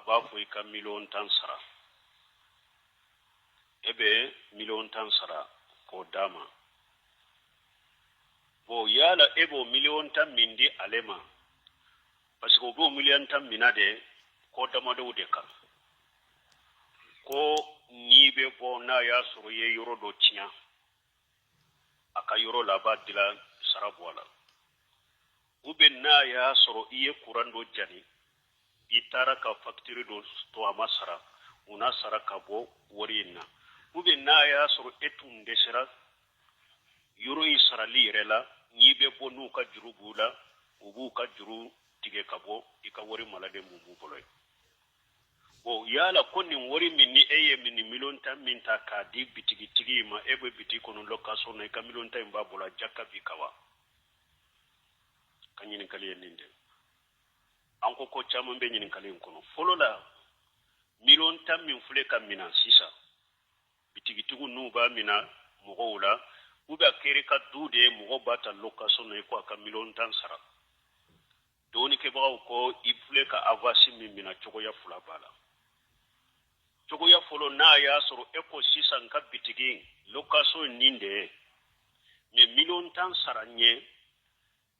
ba fo ka million tan sara ebe million tan sara ko dama bo yala ebo million tan mindi alema parce que bo million tan minade ko dama do de kan ko ni be bo na ya suru ye yoro do tinya aka yoro la ba dila sarabu wala ube na ya suru iye kurando jani itara ka factory do to amasara una sara ka bo worina ube na ya suru etun desira yoro israeli rela ni be bo nu ka juru bula ubu ka juru tige ka bo ika wori malade mu bu boloy bo yala konni wori minni eye minni million tan minta ka di bitigi tigi ma ebe biti kono lokaso na ka million tan ba bola jakka bi kawa kanyin kali ninde anko ko chamo be nyin kali kono folo la million tan min fule kam mina sisa bitigi tigu nu ba mina mugola uba kere ka dude mugo bata lokaso na ko ka million tan sara doni ke bawo ko ifule ka avasi min mina chogo ya fula bala chogo ya folo na ya soro eko sisa nka bitigi lokaso ninde me million tan saranye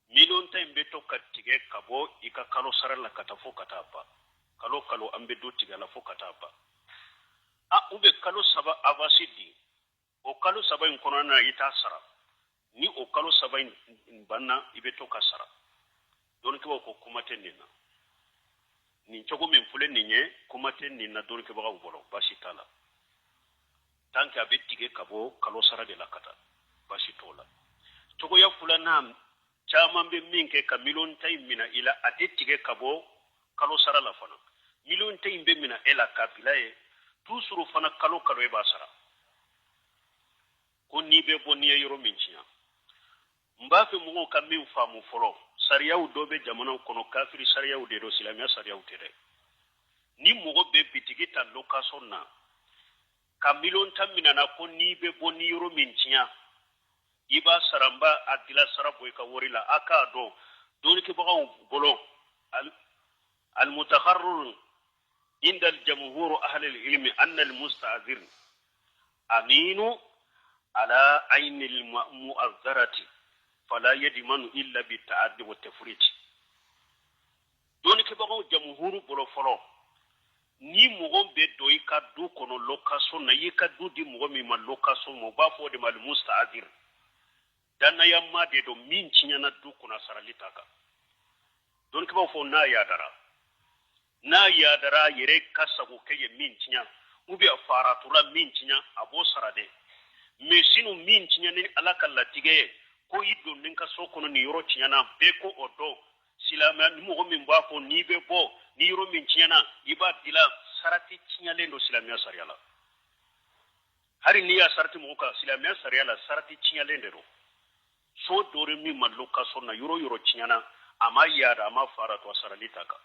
million tan beto katige kabo ika kalo sarala katafo katapa kalo ambe do tigala fo katapa a ube kalo saba avasi di o kalo saba in kono na ita sara ni o kalo saba in banna ibeto kasara don ke ko kumaten nina ni chogo min fule ninye kumaten nina don ke ba bolo bashi tala tanka betige kabo kalo sara de lakata bashi tola chogo ya fulana chama be minke ka million tay mina ila adetige kabo kalo sara la fana million tay be mina ela kabila e tusuru fana kalo e ba sara ko ni be boniye yoro minchiya mbafe mu ko min famu folo sariyaw dobe jamana kono kafiri sariyaw de do silamiya sariyaw tere ni mogo be bitigi ta location na ka million tan minana ko ni be boni yoro minchiya iba saramba adila sarabo ka worila aka do doni ke bawo bolo al mutakharrir عند الجمهور أهل العلم أن المستعذر أمين على عين المؤذرة فلا يضمن إلا بالتعدي والتفريط دونك بقى جمهور بلو فلو ni mogon be do ika du kono lokaso na yika du di mogon mi man lokaso mo ba fo de mal musta'dir dan yamma de do min cinya na du kono saralita ka don ke ba fo na yadara yere kasago ke ye min cinya ubi afara tula min cinya abo sarade me sinu min cinya ni alaka latige ko yiddo nin ka so kono ni yoro cinya na be ko odo silama ni mo min ba fo ni be bo ni yoro min cinya na iba dila sarati cinya le no silamiya sariala hari ni ya sarati mo ka silamiya sariala sarati cinya le ndero so dore mi malloka so na yoro cinya na ama yada ama fara to saralita ka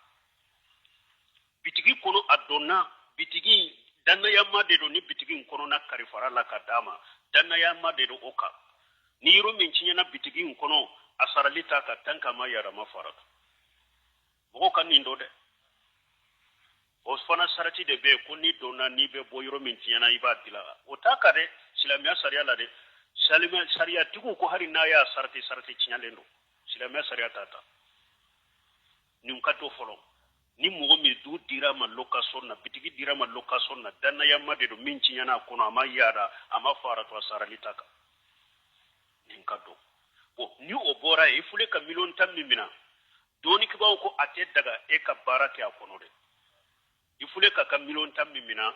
bitigi kono adonna bitigi danna yamma de do ni bitigi kono na karifara la kadama danna yamma de do oka ni yoro min cinya na bitigi kono asaralita ka tanka ma yara mafarat mo kan ni ndode o fana sarati de be ko ni do na ni be bo yoro min cinya na ibadila o taka de silamiya sariya la de salima sariya tigu ko hari na ya sarati cinya lendo silamiya sariya tata ni unkato folo ni mogo mi du dira ma location na bitigi dira ma location na danna yamma de do min cinya na kono ama yara ama fara to saralita ka nin kado o ni o bora e fule ka million tan mimina doni ki bawo ko ate daga e ka barake a kono de e fule ka million tan mimina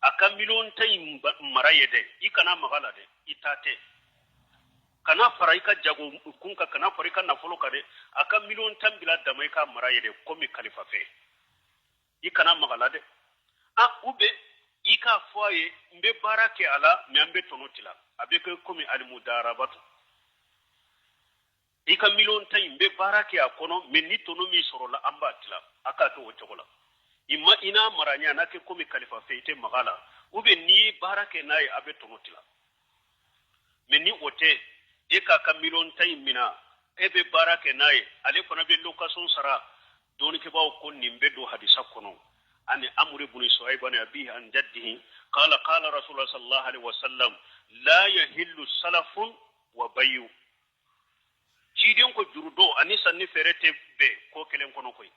aka million tan marayede ikana magala de itate kana faraika jago kunka kana farika na folo kade aka million tan bila da mai ka marayede komi khalifa fe ikana magala de a ube ika foye mbe barake ala me ambe tonotila abeke komi almudarabatu ika million tan mbe barake akono menni tonomi sorola amba tila aka to wotogola imma ina maranya nake komi khalifa fe ite magala ube ni barake nayi abe tonotila menni ote eka ka million tan mina ebe barake nayi ale kona be location sara doni ke bawo ko nimbe do hadisa kono عن عمرو بن شعيب عن أبيه عن جده قال رسول الله صلى الله عليه وسلم لا يهل سلف وبيع ciden ko jurudo ani sanni ferete be ko kelen kono koy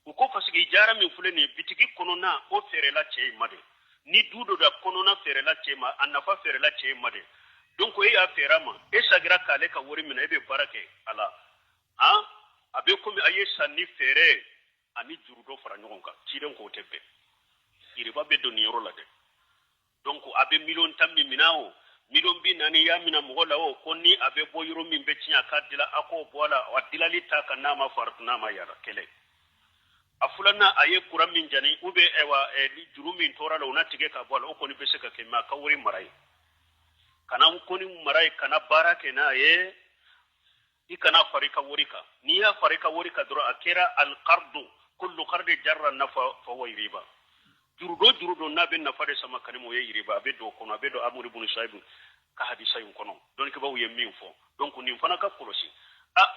uko fasigi jara min fuleni bitigi kono na o fere la cey made ni dudo da kono na fere la cey ma annafa fere la cey made donc e ya fera ma e sagira kale ka wori mina ebe barake ala ha abe komi aye sanni fere ani jurudo fara nyon ka ciden ko tebbe iriba be do ni yoro la de donc abe million tammi minao midon bi nani ya mina mogola o konni abe boyiro min be tinya kadila ako bola wadila lita kana ma fartuna ma yara kele afulana aye kuram min jani ube ewa li jurumin tora la una tige ka bola o koni be se ka ke ma kawri marai kana koni marai kana barake na ye ikana farika worika ni ya farika worika dura akira al qardu kullu qardi jarra nafa fa wa riba jurudo na ben na fare sama kanimo ye yiriba be do kono be do amuri bunu shaibu ka hadisa yun kono don ke bawu ye min fo donc ni fana ka kolosi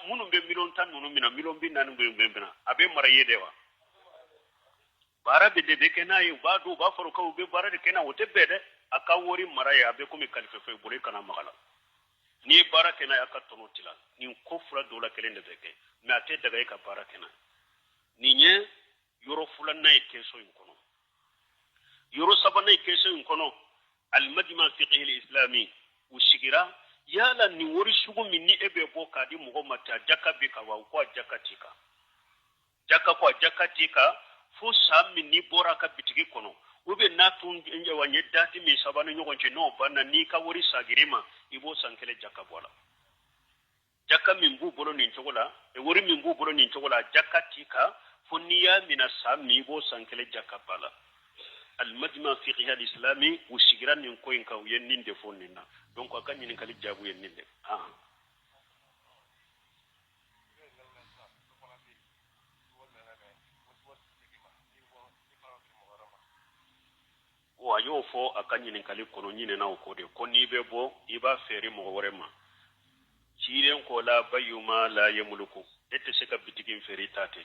munu be milon tan munu mina milon bin nan be bena abe mara ye dewa bara be de kena ye ba do ba faro ka be bara de kena wote be de aka wori mara ye abe ko mi kalife fe bure kana magala ni bara kena aka tono tilal ni ko fura do la kelen de beke me ate daga ka bara kena ni nye yoro fulan na ke so yun kono yoro sabana kesho kono al-majma fiqh al-islami ushigira yala ni wori shugo minni ebe bo kadi mugo mata jaka be ka wa ko jaka tika fo sammi ni bora ka bitigi kono ube natun nje wanye dati mi sabana nyogo nje no bana ni ka wori sagirima ibo sankele jaka bola jaka mimbu bolo ni chogola e wori mimbu bolo ni chogola jaka tika fo niya mina sammi ibo sankele jaka bala المجمع فقه الإسلامي وشجران ينكوين كاو ينين دفون لنا دونك أكان ينكالي جابو ينين دف wayo fo akan yininkali kono nyine na ukode koni bebo iba feri mogorema chiren ko la bayuma la yemuluku ette seka bitigin feri tate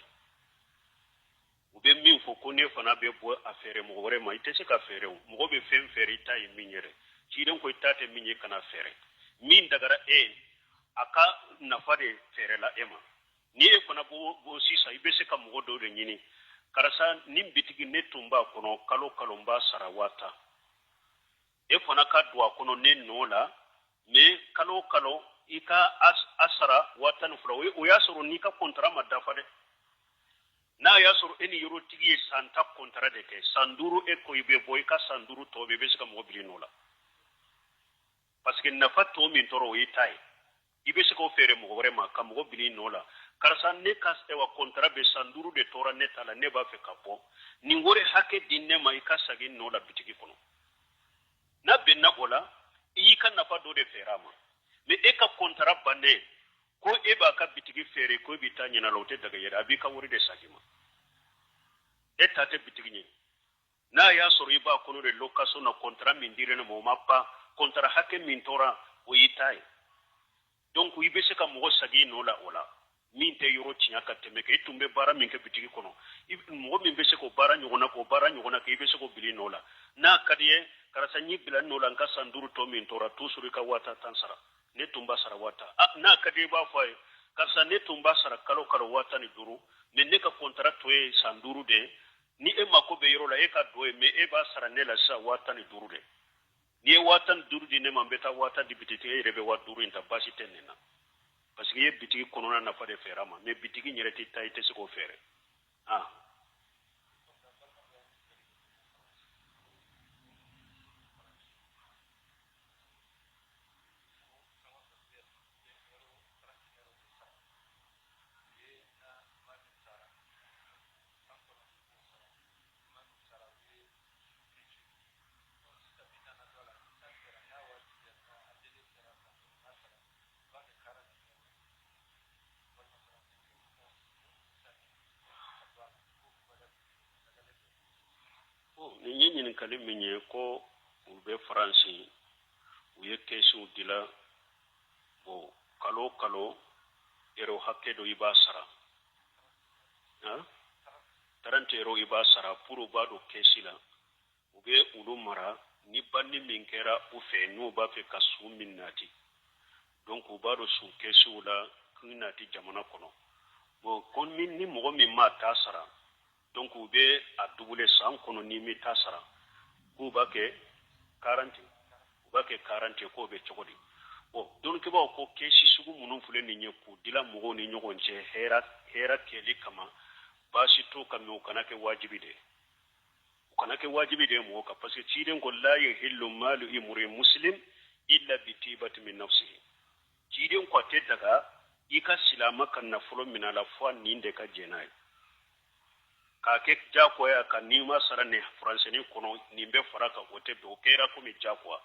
ube min fo kone fana be bo afere mogorema ite seka fere mo be fem feri tay minyere chiren ko tate minye kana fere min dagara aka nafade fere la ema ni e fana bo sisa ibe seka mogodo de nyini karasa nim bitigi netumba kono kalo mba sarawata e fana ka dua kono ne nola me kalo ika asara watan fulawe o yasuru ni ka kontra madafade na yasuru eni yoro tigi santa kontra de ke sanduru e ko ibe boy ka sanduru to be beska mobili nola parce que nafa to min toro yitai ibe se ko fere mo vraiment kam go bili nola karasa ne kas ewa kontra be sanduru de tora netala ne ba fe kapo ni ngore hake dinne mai kasagi nola bitigi kono na benna ola yi kan nafa do de ferama me e ka kontra bande ko e ba ka bitigi fere ko bitanya na lote daga yada abi ka wuri de sagima e tate bitigi ni na ya soro iba kono de lokaso na kontra min dire na mo mappa kontra hake min tora o yitai donc ibe se ka mo sagi nola ola min te yoro tinya ka teme ke tumbe bara min ke bitigi kono mo min be se ko bara nyogona ke ibe se ko bili nola na kadiye karasa nyi bila nola nka sanduru to min tora tusuri ka wata tansara ne tumba sara wata na kadiye ba fay karasa ne tumba sara kalo wata ni duru ne ne ka contract we sanduru de ni e mako be yoro la e ka doe me e ba sara ne la sa wata ni duru de ni e wata duru di ne mambeta wata di bitite e rebe wa duru inta basi tenena parce que ye bitigi konona na fa de ferama mais bitigi nyereti taite se ko fere ni nyin kalim minye ko ube franci uye kesu dila bo kalo ero hakke do ibasara 40 i b'a sara pour u b'a don kɛsi la u bɛ olu mara ni banni min kɛra u fɛ n'u b'a fɛ ka su min nati donc u b'a don su kɛsiw la k'u nati jamana kɔnɔ bon ko ni mɔgɔ min ma ta sara donc u bɛ a double san kɔnɔ ni mi ta sara k'u b'a kɛ 40 u b'a kɛ 40 k'o bɛ cogo di bon dɔnnikɛbaw ko kɛsi sugu minnu filɛ nin ye k'u dila mɔgɔw ni ɲɔgɔn cɛ hɛrɛ kɛli kama baasi t'o kan mɛ u kana kɛ wajibi de u kana kɛ wajibi de mɔgɔ kan parce que ciden ko la yahillu malu imri muslim illa bi tibati min nafsihi ciden ko a tɛ daga i ka silama ka nafolo mina la fo a nin de ka jɛ n'a ye k'a kɛ jagoya ka n'i ma sara nin faransɛni kɔnɔ nin bɛ fara kan o tɛ bɛn o kɛra komi jagoya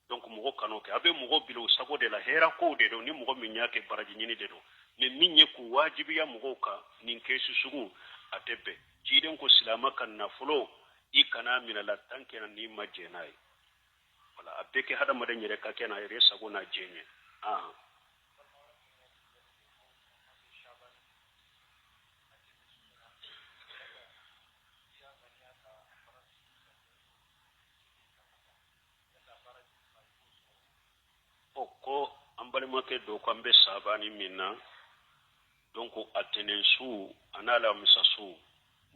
donc mɔgɔ kan'o kɛ a bɛ mɔgɔ bila o sago de la hɛrɛ kow de don ni mɔgɔ min y'a kɛ baraji ɲini de don mais min ye k'u wajibiya mɔgɔw kan nin kɛsi sugu a tɛ bɛn ciden ko silama ka nafolo i kana minɛ la tant que n'i ma jɛ n'a ye voilà a bɛɛ kɛ hadamaden yɛrɛ ka kɛ n'a yɛrɛ sago n'a jɛ ɲɛ o ko an balimakɛ dɔw ko an bɛ sabani min na donc a tɛnɛn su a n'a alamisa su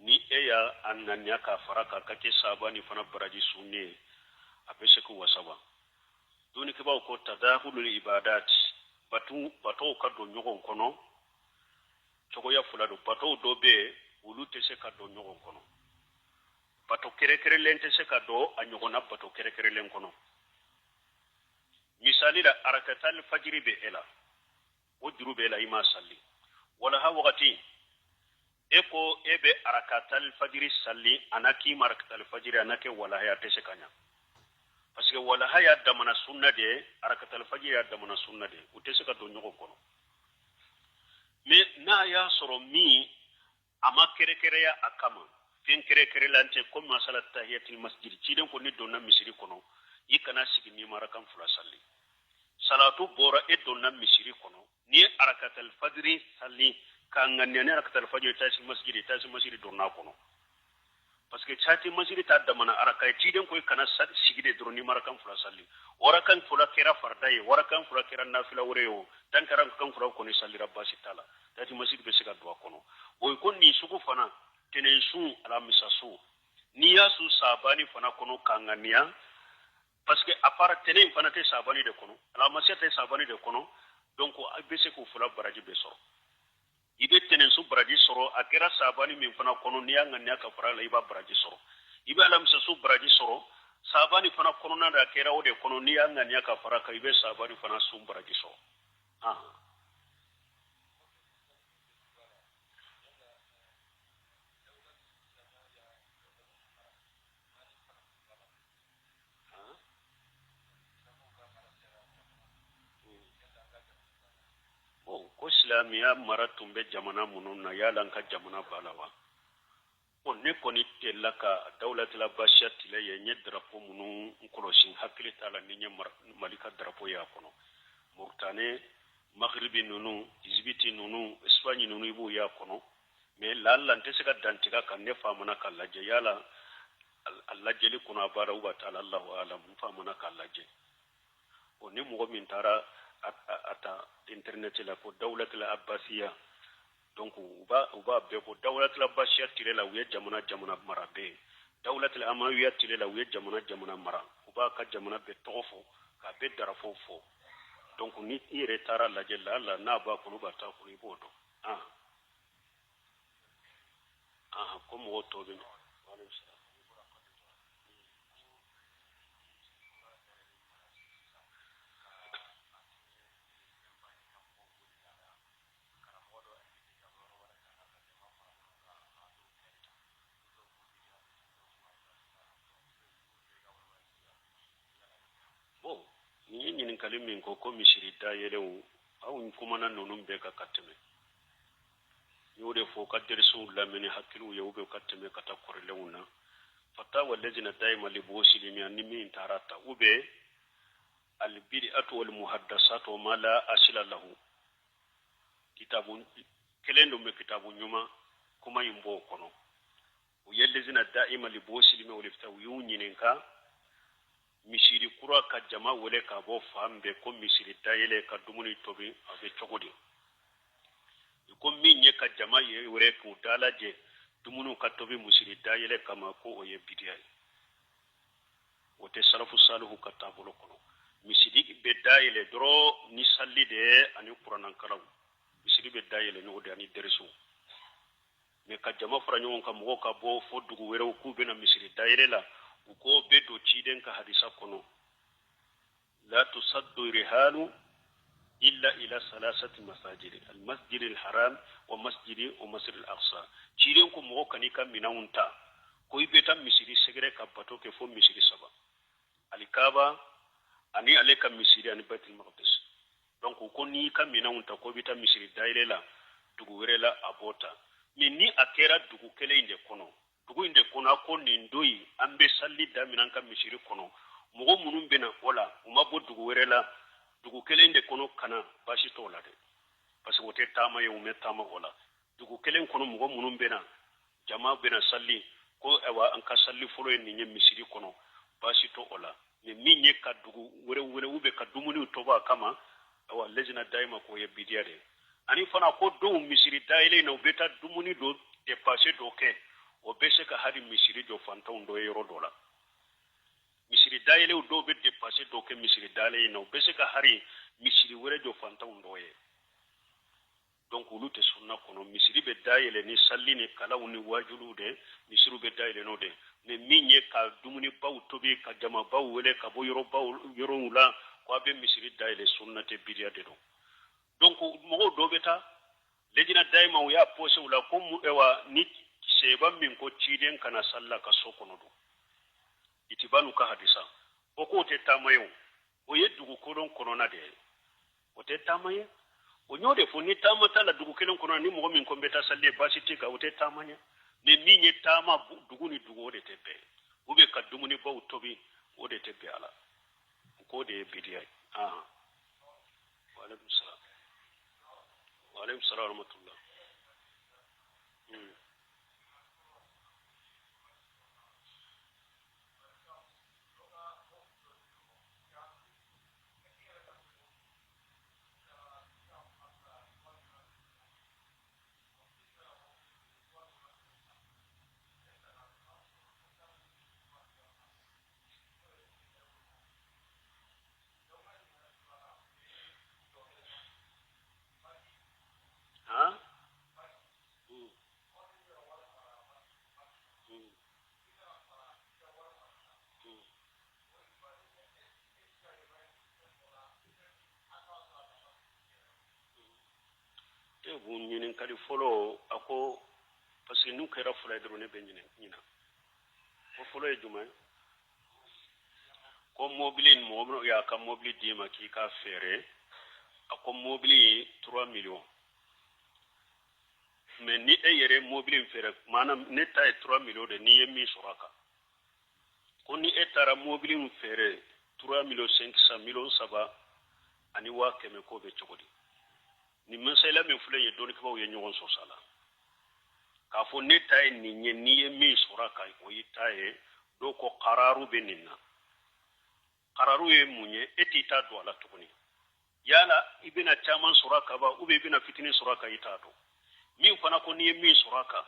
ni e y'a a ŋaniya k'a fara kan ka kɛ sabani fana baraji su ne ye a bɛ se k'u wasaba dɔnnikɛbaw ko tadahulul ibadat batow ka don ɲɔgɔn kɔnɔ cogoya fila don batow dɔ bɛ yen olu tɛ se ka don ɲɔgɔn kɔnɔ bato kɛrɛkɛrɛnlen tɛ se ka don a ɲɔgɔnna bato kɛrɛkɛrɛnlen kɔnɔ misali la arakatal fajiri bɛ e la o juru bɛ e la i ma salli walaha wagati e ko e bɛ arakatal fajiri salli ana k'i ma arakatal fajiri ana kɛ walahaya tɛ se ka ɲa parce que walahaya damana sunna de arakatal fajiri ya damana sunna de u tɛ se ka don ɲɔgɔn kɔnɔ mais n'a y'a sɔrɔ min a ma kɛrɛkɛrɛya a kama fɛn kɛrɛkɛrɛlan tɛ comme masala tahiyatul masjid ciden ko ni donna misiri kɔnɔ i kana sigi ni marakan fula salli salatu bora e donna misiri kɔnɔ ni arakatal fajiri salli ka ŋaniya ni arakatal fajiri tasi masjid donna kɔnɔ parce que chati masjid ta damana araka ciden ko i kana sigi de dɔrɔn ni marakan fula salli warakan fula kɛra farda ye warakan fula kɛra nafila wɛrɛ ye o tan kɛra kan fula kɔni sallira basi t'a la chati masjid bɛ se ka don a kɔnɔ o ko nin sugu fana tɛnɛn su alamisa su n'i y'a su sabani fana kɔnɔ ka ŋaniya parce que a part tɛnɛn fana tɛ sabani de kɔnɔ alamisa tɛ sabani de kɔnɔ donc a bɛ se k'o fula baraji bɛ sɔrɔ i bɛ tɛnɛn su baraji sɔrɔ a kɛra sabani min fana kɔnɔ n'i y'a ŋaniya ka fara la i b'a baraji sɔrɔ i bɛ alamisa su baraji sɔrɔ sabani fana kɔnɔna de a kɛra o de kɔnɔ n'i y'a ŋaniya ka fara kan i bɛ sabani fana su baraji sɔrɔ ko silamiya mara tun bɛ jamana minnu na yala an ka jamana b'a la wa ne kɔni tɛla ka dawlatila basiya tile ye n ye drapeau minnu kɔlɔsi hakili t'a la ni n ye mali ka drapeau y'a kɔnɔ Mauritanie Maghribi ninnu Djibouti ninnu Espagne ninnu i b'o y'a kɔnɔ mais lalla n tɛ se ka dantiga kan ne faamana ka lajɛ yala a lajɛli kɔnɔ a baara uba taala Allahu alam n faamana ka lajɛ ni mɔgɔ min taara ata internet la ko dawlatul abbasiya donc u b'a bɛɛ ko dawlatul abbasiya tile la u ye jamana mara bɛɛ dawlatul amawiya tile la u ye jamana mara u b'a ka jamana bɛɛ tɔgɔ fɔ k'a bɛɛ darafo fɔ donc ni i yɛrɛ taara lajɛ la n'a b'a kɔnɔ b'a taa kɔnɔ i b'o dɔn ko mɔgɔw tɔ bɛ ni ye ɲininkali min ko misiri dayɛlɛw aw kumana ninnu bɛɛ kan ka tɛmɛ n y'o de fɔ ka dɛrɛsow lamɛnni hakiliw ye u bɛ ka tɛmɛ ka taa kɔrɔlenw na fatawa lajina daima li bosilimiya ni min taara ta u bɛ albid'atu wal muhaddasatu ma la asila lahu kitabu kelen dɔ bɛ kitabu ɲuman kuma in b'o kɔnɔ ويلزنا دائما لبوسي لما ولفتو يونينكا misiri kura ka jama wele ka bo fambe ko misiri dayele ka dumuni tobi abe chogodi ko minye ka jama ye wele ku dalaje dumunu ka tobi misiri dayele kama ko oye bidiyai wote salafu saluhu ka tabulo kono misiri be dayele dro ni sallide ani qur'an kalaw misiri be dayele no de ani deresu me ka jama fara nyon ka mo ka bo fo dugu were ku be na misiri dayele la uko bedo ciden ka hadisa kono la tusaddu rihalu illa ila salasati masajid al masjid al haram wa masjid al aqsa ciden ko mo kani kam minawunta ko ibeta misiri segere ka bato ke fo misiri saba alikaba ani aleka misiri ani baitul maqdis donc ko ni kam minawunta ko beta misiri dailela dugu werela abota ni akera dugu kele inde kono dugu inde kono ko ni ndoyi ambe salli daminan ka misiri kono mogo munun bena wala uma bo dugu werela dugu kele inde kono kana bashi to la de parce que wote tama ye ume tama wala dugu kele kono mogo munun bena jama bena salli ko ewa an ka salli folo en ni misiri kono bashi to wala ni minye ka dugu were ube ka dumuni to ba kama ewa lejina daima ko ye bidiyade ani fana ko do misiri daile no beta dumuni do dépasser do ke o bese ka hari misiri jo fanta ndo yoro dola misiri daile o do be dépasser do ke misiri daile no bese ka hari misiri were jo fanta ndo ye donc ulute sunna kono misiri be daile ni salline kala uni wajulu de misiri be daile no de ne minye ka dumuni baw tobi ka jama baw wele ka bo yoro baw yoro ula ko be misiri daile sunna te bidia de do donc mo do beta lejina daima o ya pose ula ko mu ewa ni seba min ko ciden kana salla ka sokono do itibanu ka hadisa o ko te tamayo o yeddugo ko don kono na de o te tamaye o nyode fo ni tamata la dugu kelen kono ni mo min ko beta salle basiti ka o te tamanya ni minye tama dugu ni dugu de tebe ube ka dumuni baw tobi o de tebe ala ko de bidiya wa alaikum salam wa alaikum salam wa rahmatullah bu ñinin kadi folo ako parce que nu kera fulay dro ne be ñina ko folo e juma ko mobile mo ya ka mobile dima ki ka fere ako mobile 3 millions mais ni e yere mobile fere manam ne tay 3 millions de ni yemi suraka ko ni e tara mobile fere 3 millions 500 millions saba ani wa keme ko be chogodi ni mensela me fule ye doni ko ye nyon so sala ka fo ne tay ni ni yemi suraka o yitaye do ko qararu beninna qararu ye munye etita do ala tukuni yala ibina chaman suraka ba ube ibina fitini suraka itato mi fana ko ni mi suraka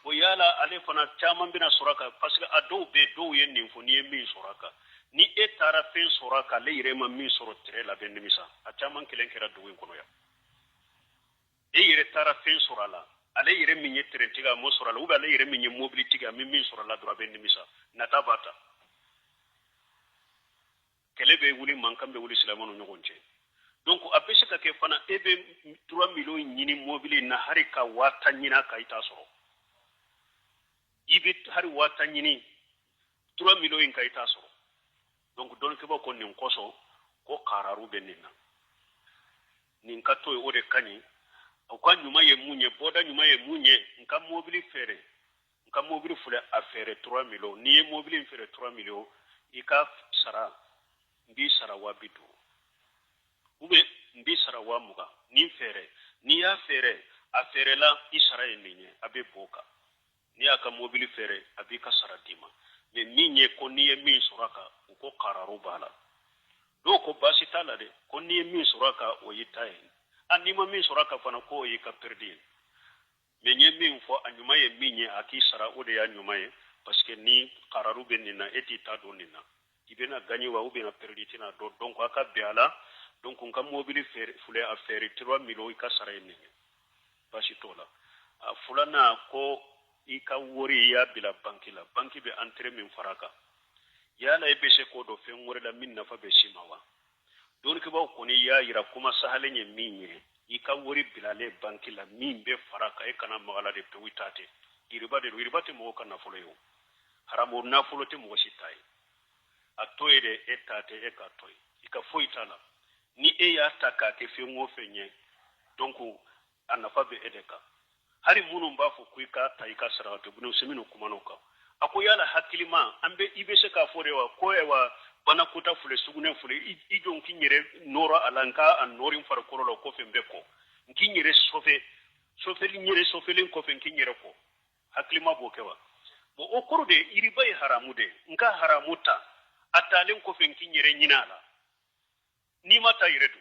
o yala ale fana chaman bina suraka parce que ado be do ye ni fo ni mi suraka ni etara fen suraka le irema mi soro tere la ben misa a chaman kilen kera do wen kono ya e yere tara fen surala ale yere mi nyetere tiga mo surala ube ale yere mi nye mobili tiga mi surala do ben misa natabata kelebe wuli mankambe wuli silamano nyogonche donc apesha ka ke fana ebe 3 millions nyini mobile na harika wata nyina ka ita soro ibe hari wata nyini 3 millions ka ita soro donc don ke ba ko nin koso ko kararu benina nin ka to o de kani o kwa nyuma ye munye boda nyuma ye munye nka mobile fule affaire 3 millions ni mobile fere 3 millions ika sara mbi sara wa bidu ube mbi sara wa muga ni fere ni ya fere afere la isara yeminye abe boka ni aka mobili fere abika saradima me minye ko ni ye min suraka ko qararu bala do ko basi tala de ko ni ye min suraka o yitaye ani ma min suraka fana ko yi ka perdi me nye min fo anyuma ye minye aki sara o de ya nyuma ye parce que ni qararu benina eti ta donina ibena gagné wa ubena perdi tina do donc aka biala donc on ka mobili fere fule a fere 3 millions ka sara ni basi tola fulana ko ika wori ya bila banki la banki be entre min faraka yala e bese ko do fen wori la min nafa be simawa don ke ba ko ni ya yira kuma sahale nye minye ika wori bila le banki la min be faraka e kana magala de witate iriba te mo kana folo yo haramo na folo te mo sitai atoyede etate e ka toy ika foitala ni e ya taka ke fe ngo fenye donc anafa be edeka hari munun ba fo kuika taika sarawate bunu semino kumanoka ako yala hakilima ambe ibese ka forewa ko ewa bana kuta fule sugune fule ijon kinyere nora alanka an norin far korolo ko fembe ko kinyere sofe linyere sofe len ko fen kinyere ko hakilima bo kewa bo okoro de iribai haramude nka haramuta atalen ko fen kinyere nyinala ni mata yiredu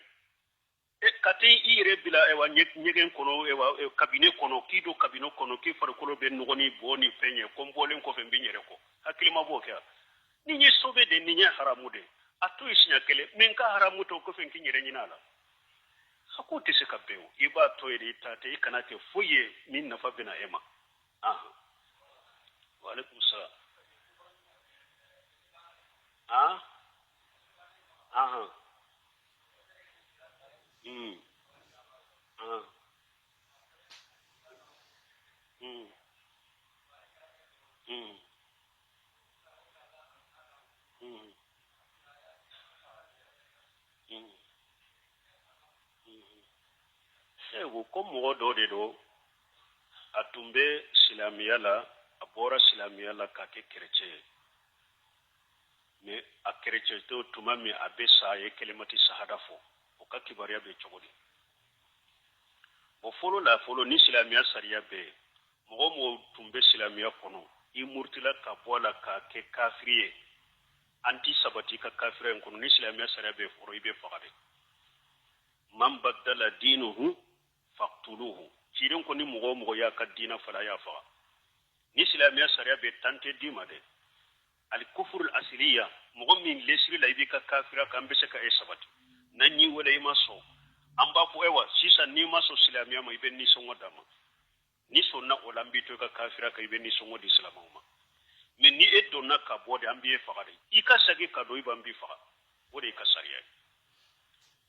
kate ire bila ewa nyegen kono ewa kabine kono kido kabino kono ki farkolo be ngoni boni fenye kombolen ko fembe nyere ko hakilima bo kewa ni nye sobe de ni nye haramude atu isinya kele menka haramuto ko fen kinyere nyinala hakote se kabeo iba toyede tate ikanate foye min nafa bina ema wa alaikum salam Ewo ko mo do de do atumbe silamiya la abora silamiya la ka ke chrétien me a chrétien to tuma mi abesa ye kelimati sahada fo o ka kibariya be chogodi o folo ni silamiya sariya be mo tumbe silamiya kono i murtila ka bola ka ke kafiriye anti sabati ka kafiren kono ni silamiya sariya be foro ibe fagade man baddala dinuhu faqtuluhu cirin ko ni mo ya ka dina fala ya fa ni silamiya sariya be tante dima de al kufur al asliya mo min lesri la ibe ka kafira kan be ka e sabati nan ni wala ima so amba ko ewa sisa ni maso silamiya ma ibe ni so ngodama ni so na olambi to ka kafira ka ibe ni so ngodi islamu ma men ni eddo na ka bode ambiye fagade ika sage ka do iba ambi faga wode ka sariya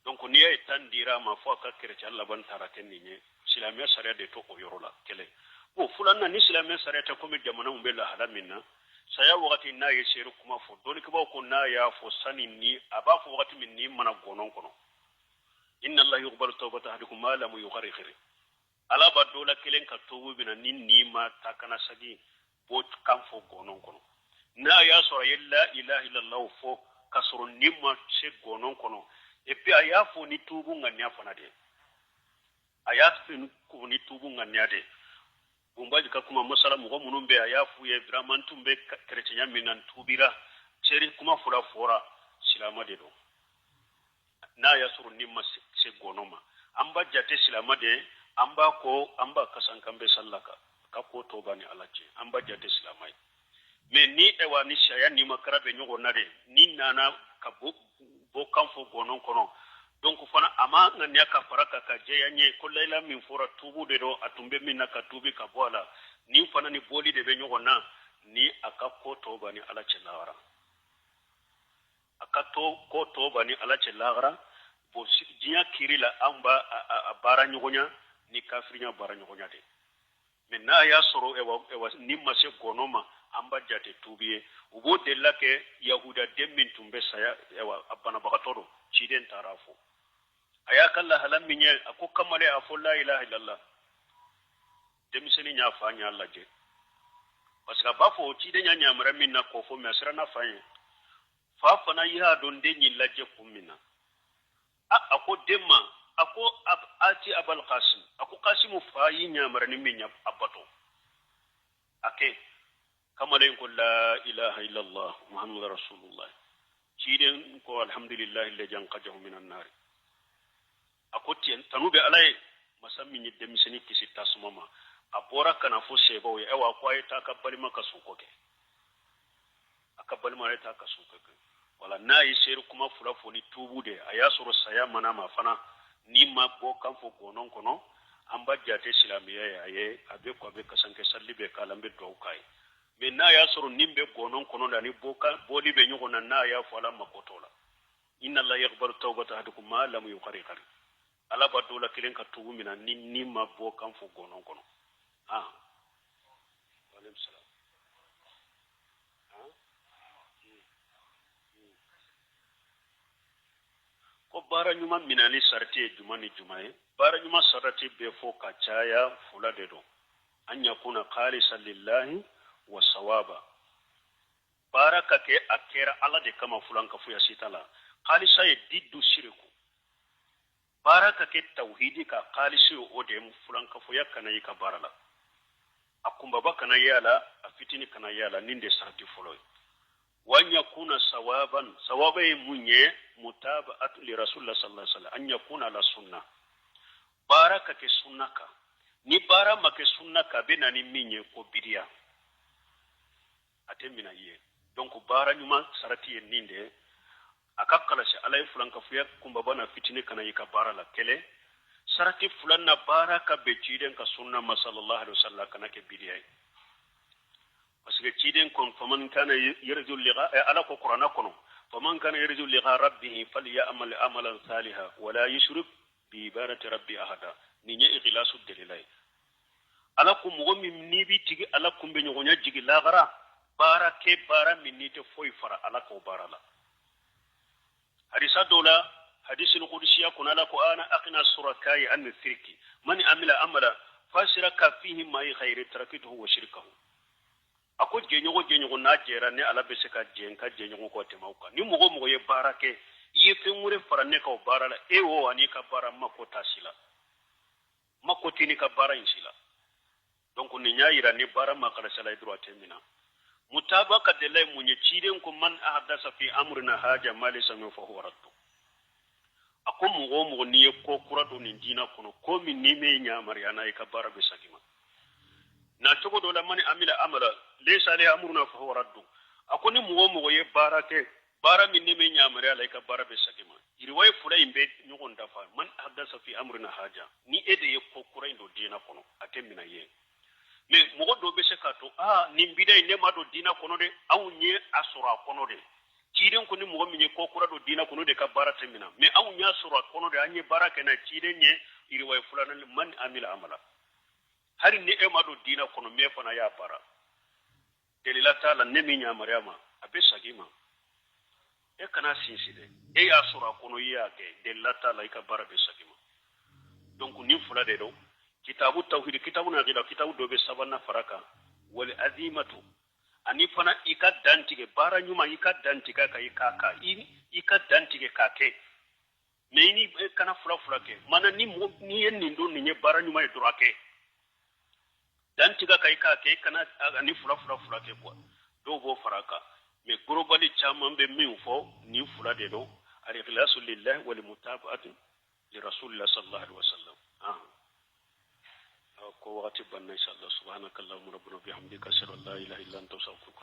donc ni ay tandira ma fo ka kerci Allah ban taraten ni nye silamiya sariya de to ko yorola kele bo fulanna ni silamiya sariya ta ko mi jamana umbe la halaminna saya wakati na ye sheru kuma fo doni ko ko na ya fo sani ni aba fo wakati min ni mana gonon kono inna Allah yuqbalu tawbata ahadikum ma lam yugharghir ala badola kelen ka tobu bina ni ma takana sagi bo kan fo gonon kono na ya so la ilaha illallah fo kasro ni ma se gonon kono et puis aya fo ni tubu nganya fana de aya fin ko ni tubu nganya de bumbaji ka kuma masala mo munun be aya fu ye vraiment tumbe chrétien minan tubira seri kuma fura fora silama de do na ya suru ni ma se gonoma amba jate silama de amba kasan kambe sallaka ka ko to bani alaje amba jate silamai me ni ewa ni shaya ni makara be nyogo nade ni nana ka bo kan fo gonon kono donc fana ama nganya ka faraka ka je yanye ko layla min fora tubu de do atumbe min ka tubi ka bola ni fana ni boli de be nyogo na ni aka ko to bani alaje lawara aka to ko to bani alaje lawara bo jinya kirila amba bara nyogonya ni kafirinya bara nyogonya de menna ya soro ewa ni mase gonoma amba jate tubiye ubo della ke yahuda demmin tumbe saya ewa abana bakatoro chiden tarafo aya kala halam minye ako kamale afo la ilaha illallah demiseni nya fanya Allah je pasika bafo chiden nya nyamara minna ko fo mesra na fanya fa fana ya don de nyi laje kumina ako demma ako ati abal qasim ako qasimu fa yi nyamara ni minya abato ake kamalen ko la ilaha illa allah muhammadur rasulullah ciden ko alhamdulillah alladhi anqadahu minan nar akoti tanube alay masammi ni demiseni kisi tasmama abora kana fo sebo e wa kwaye ta kabbali maka sukoke akabbali mare ta ka sukoke wala nayi seru kuma fula foni tubude ayasuru saya mana mafana ni mabbo kan fo gonon kono amba jate silamiya ya ye abe ko abe kasanke sallibe kalambe do kai me na ya suru nimbe gonon kono da ni boka bodi be nyugo na ya fala makotola inna la yaqbalu tawbata ahadukum ma lam yuqarrir ala badola kilen ka tubu mina ni mabbo kan fo gonon kono walem salam ko bara nyuma minani sarti jumani jumae bara nyuma sarati be fo ka caya fula de do an yakuna khalisan lillahi wa sawaba baraka ke akera ala de kama fulan ka fuya sitala khalisa ye diddu shirku baraka ke tauhidi ka khalisi o de fulan ka fuya kana yi ka barala akumba bakana yala afitini kana yala ninde sarti fuloy wan yakuna sawaban sawabai munye mutaba'atu li rasulullah sallallahu alaihi wasallam an yakuna la sunna baraka ke sunnaka ni bara make sunnaka bena ni minye ko bidiya atemina ye donc bara nyuma sarati en ninde akakala shi alay fulanka fuya kumba bana fitini kana yika bara la kele sarati fulanna baraka be ciden ka sunna sallallahu alaihi wasallam kana ke bidiya parce que ciden kon faman kana yarju liqa ala ko qur'ana kono faman kana yarju liqa rabbih falyamal amalan salihan wala yushrik bi ibadati rabbi ahada ni nye ikhlasu delilay ala ko mo mi ni bi tigi ala ko be nyonya jigi lagara bara ke bara minite foy fara ala ko barala hadisa dola hadisul qudsiya kunala ko ana aqna surakai an shirki man amila amala fasiraka fihi ma khairu tarakituhu wa shirkahu ako jenyogo na jera ne ala be se ka jenka jenyogo ko temauka ni mogo ye barake ye fengure farane ka barala ewo ani ka bara makota sila makoti ni ka bara insila donc ni nyaira ni bara makala sala droit mina mutabaka de lay munye ciden ko man ahdasa fi amrina haja malisa min fa huwa raddu ako mogo ni ko kurado ni dina kono ko min ni me nyamari ana ka bara be sagima na togo do la mani amila amala laysa li amruna fa huwa raddu ako ni mogo ye barake bara min ni me nyamari ala ka bara be sagima iri way fula imbe nyugon dafa man ahdasa fi amrina haja ni ede ye ko kuraindo dina kono atemina ye me mogo do be se kato ni bidai ne ma do dina kono de awunye asura kono de ciden ko ni mogo minye ko kura do dina kono de ka bara temina me awunya asura kono de anye baraka na ciden nye iri way fulana man amila amala hari ni e ma do dina kono me fana ya bara delila taala ne mi nya maryama abe sagima e kana sinside e asura kono yake delila taala ka bara be sagima donc ni fula de do kitabu tauhid kitabu na gida kitabu dobe sabana faraka wal azimatu ani fana ika dantige bara nyuma ika dantika kai kaka ika dantige kake meini kana fula ke mana ni yen ndo ni bara nyuma idurake dantiga kai kake kana ani fula ke kwa do bo faraka me globally chaman be min fo ni fula de do al ikhlasu lillah wal mutaba'atu li rasulillah sallallahu alaihi wasallam ko waqti banna inshallah subhanakallahumma rabbana bihamdika ashhadu an la ilaha illa anta astaghfiruka